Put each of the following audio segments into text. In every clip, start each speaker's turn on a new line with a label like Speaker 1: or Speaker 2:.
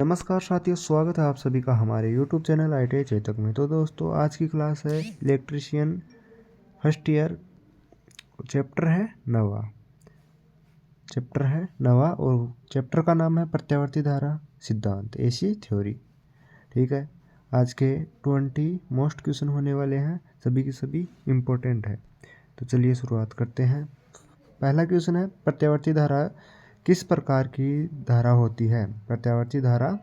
Speaker 1: नमस्कार साथियों, स्वागत है आप सभी का हमारे YouTube चैनल ITI चेतक में। तो दोस्तों, आज की क्लास है इलेक्ट्रीशियन फर्स्ट ईयर, चैप्टर है नवा और चैप्टर का नाम है प्रत्यावर्ती धारा सिद्धांत, AC थ्योरी। ठीक है, आज के 20 मोस्ट क्वेश्चन होने वाले हैं, सभी की सभी इम्पोर्टेंट है। तो चलिए शुरुआत करते हैं। पहला क्वेश्चन है, प्रत्यावर्ती धारा किस प्रकार की धारा होती है? प्रत्यावर्ती धारा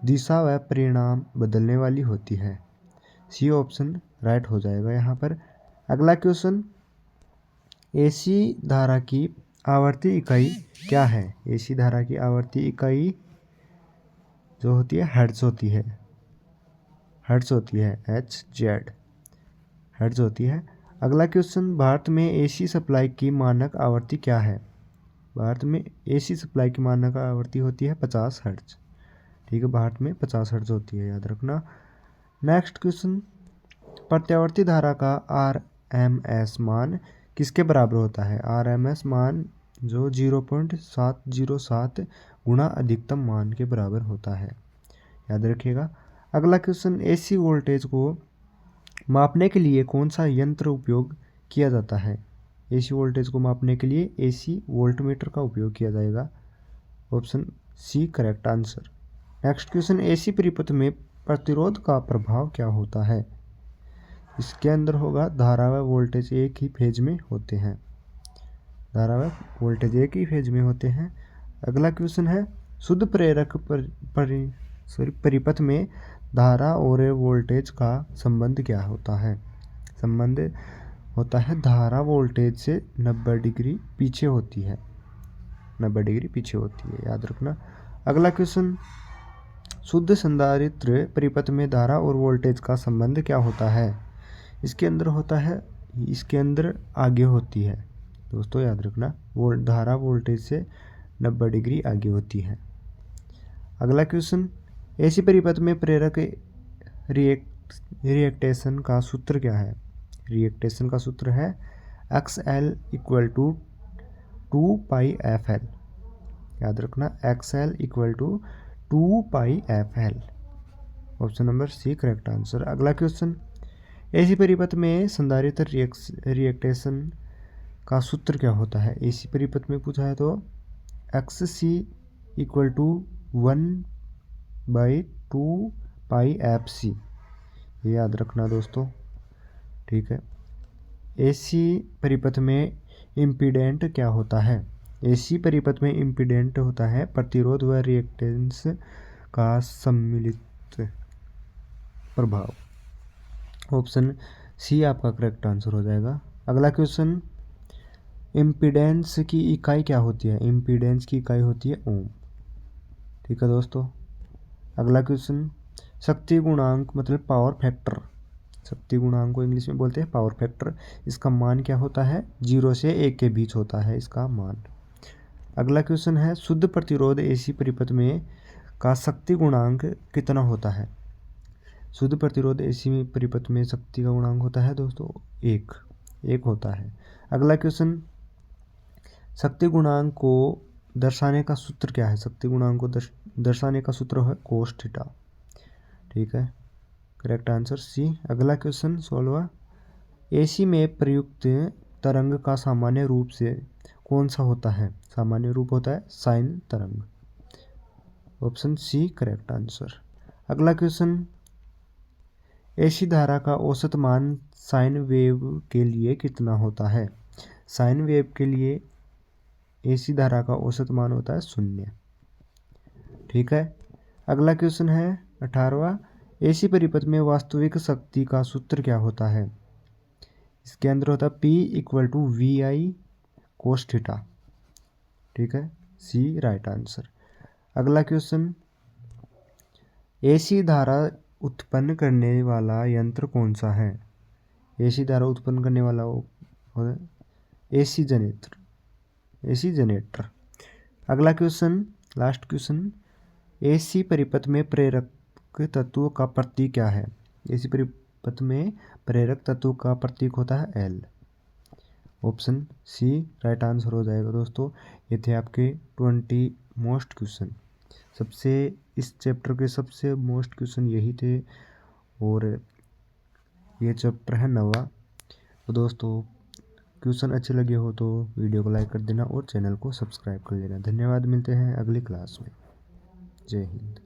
Speaker 1: दिशा व परिणाम बदलने वाली होती है। सी ऑप्शन राइट हो जाएगा यहाँ पर। अगला क्वेश्चन, एसी धारा की आवर्ती इकाई क्या है? एसी धारा की आवर्ती इकाई जो होती है हर्ट्ज होती है। HZ हर्ट्ज होती है। अगला क्वेश्चन, भारत में एसी सप्लाई की मानक आवृत्ति क्या है? भारत में एसी सप्लाई की मानक आवृत्ति होती है 50 हर्ट्ज। ठीक है, भारत में 50 हर्ट्ज होती है, याद रखना। नेक्स्ट क्वेश्चन, प्रत्यावर्ती धारा का RMS मान किसके बराबर होता है? RMS मान जो 0.707 गुणा अधिकतम मान के बराबर होता है, याद रखिएगा। अगला क्वेश्चन, AC वोल्टेज को मापने के लिए कौन सा यंत्र उपयोग किया जाता है? AC वोल्टेज को मापने के लिए AC वोल्टमीटर का उपयोग किया जाएगा। Option C correct answer. Next question, AC परिपथ में प्रतिरोध का प्रभाव क्या होता है? इसके अंदर होगा धारा व वोल्टेज एक ही फेज में होते हैं। धारा व वोल्टेज एक ही फेज में होते हैं। अगला क्वेश्चन है, शुद्ध प्रेरक परिपथ में धारा और वोल्टेज का संबंध क्या होता है? संबंध होता है धारा वोल्टेज से 90 डिग्री पीछे होती है। 90 डिग्री पीछे होती है, याद रखना। अगला क्वेश्चन, शुद्ध संधारित्र परिपथ में धारा और वोल्टेज का संबंध क्या होता है? इसके अंदर होता है, इसके अंदर आगे होती है दोस्तों, याद रखना। धारा वोल्टेज से 90 डिग्री आगे होती है। अगला क्वेश्चन, AC परिपथ में प्रेरक रिएक्टेशन का सूत्र क्या है? रिएक्टेशन का सूत्र है XL = 2πfL, याद रखना। XL = 2πfL। Option number C correct answer. अगला क्वेश्चन, AC परिपथ में संधारित्र रिएक्टेशन का सूत्र क्या होता है? AC परिपथ में पूछा है तो XC = 1/2πfC, ये याद रखना दोस्तों। ठीक है, AC परिपथ में इम्पीडेंट क्या होता है? AC परिपथ में इम्पीडेंट होता है प्रतिरोध व रिएक्टेंस का सम्मिलित प्रभाव। ऑप्शन सी आपका करेक्ट आंसर हो जाएगा। अगला क्वेश्चन, इम्पीडेंस की इकाई क्या होती है? इम्पीडेंस की इकाई होती है ओम। ठीक है दोस्तों। अगला क्वेश्चन, शक्ति गुणांक मतलब पावर फैक्टर, शक्ति गुणांक को इंग्लिश में बोलते हैं पावर फैक्टर, इसका मान क्या होता है? 0 से 1 के बीच होता है इसका मान। अगला क्वेश्चन है, शुद्ध प्रतिरोध AC परिपथ में का शक्ति गुणांक कितना होता है? शुद्ध प्रतिरोध AC परिपथ में शक्ति का गुणांक होता है दोस्तों 1 होता है। अगला क्वेश्चन, शक्ति गुणांक को दर्शाने का सूत्र क्या है? शक्ति गुणांक को दर्शाने का सूत्र है cos थीटा। ठीक है, करेक्ट आंसर सी। अगला क्वेश्चन 16वां, AC में प्रयुक्त तरंग का सामान्य रूप से कौन सा होता है? सामान्य रूप होता है साइन तरंग। Option C correct answer. अगला क्वेश्चन, AC धारा का औसत मान साइन वेव के लिए कितना होता है? साइन वेव के लिए AC धारा का औसत मान होता है 0। ठीक है, अगला क्वेश्चन है 18वां, AC परिपथ में वास्तविक शक्ति का सूत्र क्या होता है? इसके अंदर होता है P = VI cos थीटा। ठीक है, सी राइट आंसर। अगला क्वेश्चन, AC धारा उत्पन्न करने वाला यंत्र कौन सा है? AC धारा उत्पन्न करने वाला AC जनरेटर। अगला क्वेश्चन, लास्ट क्वेश्चन, AC परिपथ में प्रेरक तत्व का प्रतीक क्या है? AC परिपथ में प्रेरक तत्व का प्रतीक होता है L। Option C right answer हो जाएगा दोस्तों। ये थे आपके 20 मोस्ट क्वेश्चन। सबसे इस चैप्टर के सबसे मोस्ट क्वेश्चन यही थे, और ये चैप्टर है 9वां। तो दोस्तों क्वेश्चन अच्छे लगे हो तो वीडियो को लाइक कर देना और चैनल को सब्सक्राइब कर लेना। धन्यवाद, मिलते हैं अगली क्लास में। जय हिंद।